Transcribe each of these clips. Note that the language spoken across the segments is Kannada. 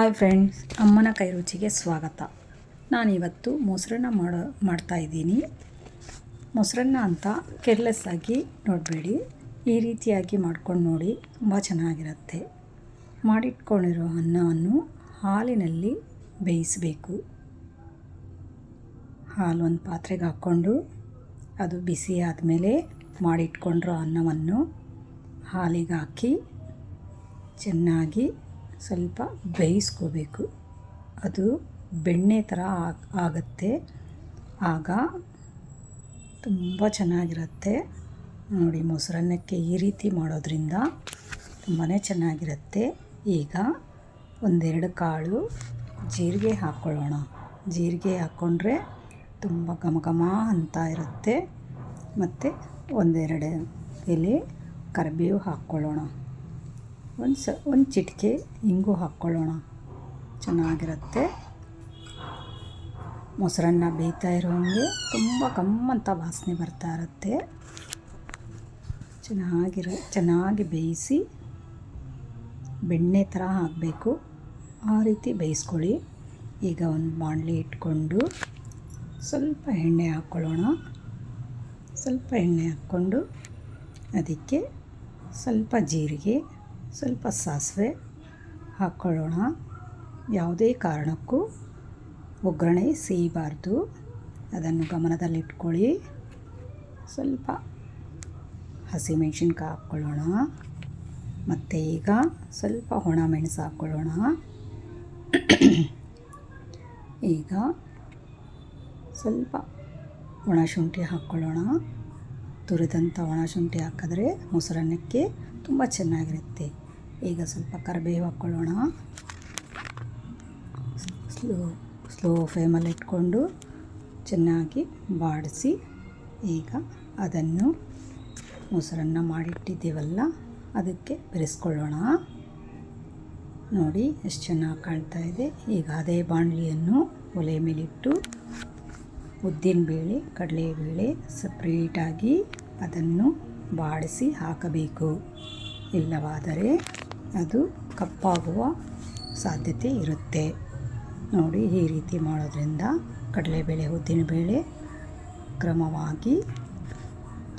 ಹಾಯ್ ಫ್ರೆಂಡ್ಸ್, ಅಮ್ಮನ ಕೈ ರುಚಿಗೆ ಸ್ವಾಗತ. ನಾನಿವತ್ತು ಮೊಸರನ್ನ ಮಾಡ್ತಾಯಿದ್ದೀನಿ. ಮೊಸರನ್ನ ಅಂತ ಕೇರ್ಲೆಸ್ ಆಗಿ ನೋಡಬೇಡಿ, ಈ ರೀತಿಯಾಗಿ ಮಾಡ್ಕೊಂಡು ನೋಡಿ, ತುಂಬ ಚೆನ್ನಾಗಿರುತ್ತೆ. ಮಾಡಿಟ್ಕೊಂಡಿರೋ ಅನ್ನವನ್ನು ಹಾಲಿನಲ್ಲಿ ಬೇಯಿಸಬೇಕು. ಹಾಲು ಒಂದು ಪಾತ್ರೆಗೆ ಹಾಕ್ಕೊಂಡು ಅದು ಬಿಸಿ ಆದಮೇಲೆ ಮಾಡಿಟ್ಕೊಂಡಿರೋ ಅನ್ನವನ್ನು ಹಾಲಿಗೆ ಹಾಕಿ ಚೆನ್ನಾಗಿ ಸ್ವಲ್ಪ ಬೇಯಿಸ್ಕೋಬೇಕು. ಅದು ಬೆಣ್ಣೆ ಥರ ಆಗುತ್ತೆ. ಆಗ ತುಂಬ ಚೆನ್ನಾಗಿರುತ್ತೆ. ನೋಡಿ, ಮೊಸರನ್ನಕ್ಕೆ ಈ ರೀತಿ ಮಾಡೋದ್ರಿಂದ ತುಂಬಾ ಚೆನ್ನಾಗಿರುತ್ತೆ. ಈಗ ಒಂದೆರಡು ಕಾಳು ಜೀರಿಗೆ ಹಾಕ್ಕೊಳ್ಳೋಣ. ಜೀರಿಗೆ ಹಾಕ್ಕೊಂಡ್ರೆ ತುಂಬ ಘಮ ಘಮ ಅಂತ ಇರುತ್ತೆ. ಮತ್ತು ಒಂದೆರಡು ಎಲೆ ಕರಿಬೇವು ಹಾಕ್ಕೊಳ್ಳೋಣ. ಒಂದು ಚಿಟಿಕೆ ಇಂಗು ಹಾಕ್ಕೊಳ್ಳೋಣ. ಚೆನ್ನಾಗಿರುತ್ತೆ. ಮೊಸರನ್ನ ಬೇಯ್ತಾ ಇರೋಂಗೆ ತುಂಬ ಗಮ್ಮಂತ ವಾಸನೆ ಬರ್ತಾ ಇರುತ್ತೆ. ಚೆನ್ನಾಗಿ ಬೇಯಿಸಿ ಬೆಣ್ಣೆ ಥರ ಹಾಕಬೇಕು. ಆ ರೀತಿ ಬೇಯಿಸ್ಕೊಳ್ಳಿ. ಈಗ ಒಂದು ಬಾಣಲಿ ಇಟ್ಕೊಂಡು ಸ್ವಲ್ಪ ಎಣ್ಣೆ ಹಾಕ್ಕೊಳ್ಳೋಣ. ಸ್ವಲ್ಪ ಎಣ್ಣೆ ಹಾಕ್ಕೊಂಡು ಅದಕ್ಕೆ ಸ್ವಲ್ಪ ಜೀರಿಗೆ, ಸ್ವಲ್ಪ ಸಾಸಿವೆ ಹಾಕ್ಕೊಳ್ಳೋಣ. ಯಾವುದೇ ಕಾರಣಕ್ಕೂ ಒಗ್ಗರಣೆ ಸಿಹಿಬಾರ್ದು, ಅದನ್ನು ಗಮನದಲ್ಲಿಟ್ಕೊಳ್ಳಿ. ಸ್ವಲ್ಪ ಹಸಿಮೆಣಸಿನ್ಕಾಯಿ ಹಾಕ್ಕೊಳ್ಳೋಣ. ಮತ್ತು ಈಗ ಸ್ವಲ್ಪ ಒಣಮೆಣಸು ಹಾಕ್ಕೊಳ್ಳೋಣ. ಈಗ ಸ್ವಲ್ಪ ಒಣಶುಂಠಿ ಹಾಕ್ಕೊಳ್ಳೋಣ. ತುರಿದಂಥ ಒಣಶುಂಠಿ ಹಾಕಿದ್ರೆ ಮೊಸರನ್ನಕ್ಕೆ ತುಂಬ ಚೆನ್ನಾಗಿರುತ್ತೆ. ಈಗ ಸ್ವಲ್ಪ ಕರಿಬೇವು ಹಾಕ್ಕೊಳ್ಳೋಣ. ಸ್ಲೋ ಫ್ಲೇಮಲ್ಲಿ ಇಟ್ಕೊಂಡು ಚೆನ್ನಾಗಿ ಬಾಡಿಸಿ ಈಗ ಅದನ್ನು ಮೊಸರನ್ನ ಮಾಡಿಟ್ಟಿದ್ದೀವಲ್ಲ ಅದಕ್ಕೆ ಬೆರೆಸ್ಕೊಳ್ಳೋಣ. ನೋಡಿ ಎಷ್ಟು ಚೆನ್ನಾಗಿ ಕಾಣ್ತಾ ಇದೆ. ಈಗ ಅದೇ ಬಾಣಲಿಯನ್ನು ಒಲೆ ಮೇಲಿಟ್ಟು ಉದ್ದಿನಬೇಳೆ, ಕಡಲೆಬೇಳೆ ಸಪ್ರೇಟಾಗಿ ಅದನ್ನು ಬಾಡಿಸಿ ಹಾಕಬೇಕು. ಇಲ್ಲವಾದರೆ ಅದು ಕಪ್ಪಾಗುವ ಸಾಧ್ಯತೆ ಇರುತ್ತೆ. ನೋಡಿ, ಈ ರೀತಿ ಮಾಡೋದ್ರಿಂದ ಕಡಲೆಬೇಳೆ, ಉದ್ದಿನಬೇಳೆ ಕ್ರಮವಾಗಿ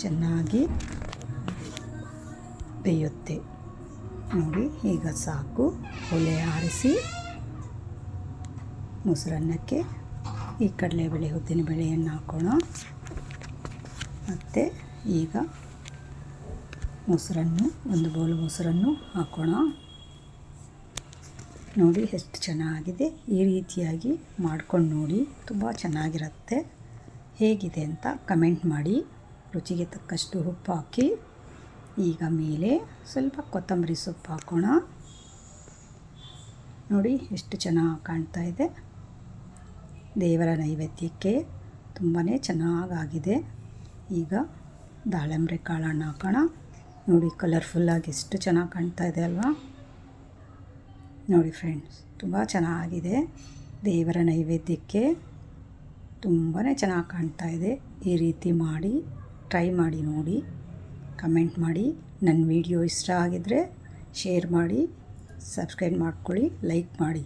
ಚೆನ್ನಾಗಿ ಬೇಯುತ್ತೆ. ನೋಡಿ, ಈಗ ಸಾಕು. ಒಲೆ ಆರಿಸಿ ಮೊಸರನ್ನಕ್ಕೆ ಈ ಕಡಲೆಬೇಳೆ, ಉದ್ದಿನಬೇಳೆಯನ್ನು ಹಾಕೋಣ. ಮತ್ತು ಈಗ ಮೊಸರನ್ನು, ಒಂದು ಬೌಲ್ ಮೊಸರನ್ನು ಹಾಕೋಣ. ನೋಡಿ ಎಷ್ಟು ಚೆನ್ನಾಗಿದೆ. ಈ ರೀತಿಯಾಗಿ ಮಾಡ್ಕೊಂಡು ನೋಡಿ, ತುಂಬ ಚೆನ್ನಾಗಿರುತ್ತೆ. ಹೇಗಿದೆ ಅಂತ ಕಮೆಂಟ್ ಮಾಡಿ. ರುಚಿಗೆ ತಕ್ಕಷ್ಟು ಉಪ್ಪು ಹಾಕಿ ಈಗ ಮೇಲೆ ಸ್ವಲ್ಪ ಕೊತ್ತಂಬರಿ ಸೊಪ್ಪು ಹಾಕೋಣ. ನೋಡಿ ಎಷ್ಟು ಚೆನ್ನಾಗಿ ಕಾಣ್ತಾ ಇದೆ. ದೇವರ ನೈವೇದ್ಯಕ್ಕೆ ತುಂಬಾ ಚೆನ್ನಾಗಾಗಿದೆ. ಈಗ ದಾಳಿಂಬೆ ಕಾಳನ್ನು ಹಾಕೋಣ. ನೋಡಿ, ಕಲರ್ಫುಲ್ಲಾಗಿ ಎಷ್ಟು ಚೆನ್ನಾಗಿ ಕಾಣ್ತಾ ಇದೆ ಅಲ್ವಾ? ನೋಡಿ ಫ್ರೆಂಡ್ಸ್, ತುಂಬ ಚೆನ್ನಾಗಿದೆ. ದೇವರ ನೈವೇದ್ಯಕ್ಕೆ ತುಂಬಾ ಚೆನ್ನಾಗಿ ಕಾಣ್ತಾ ಇದೆ. ಈ ರೀತಿ ಮಾಡಿ ಟ್ರೈ ಮಾಡಿ ನೋಡಿ, ಕಮೆಂಟ್ ಮಾಡಿ. ನನ್ನ ವಿಡಿಯೋ ಇಷ್ಟ ಆಗಿದ್ದರೆ ಶೇರ್ ಮಾಡಿ, ಸಬ್ಸ್ಕ್ರೈಬ್ ಮಾಡ್ಕೊಳ್ಳಿ, ಲೈಕ್ ಮಾಡಿ.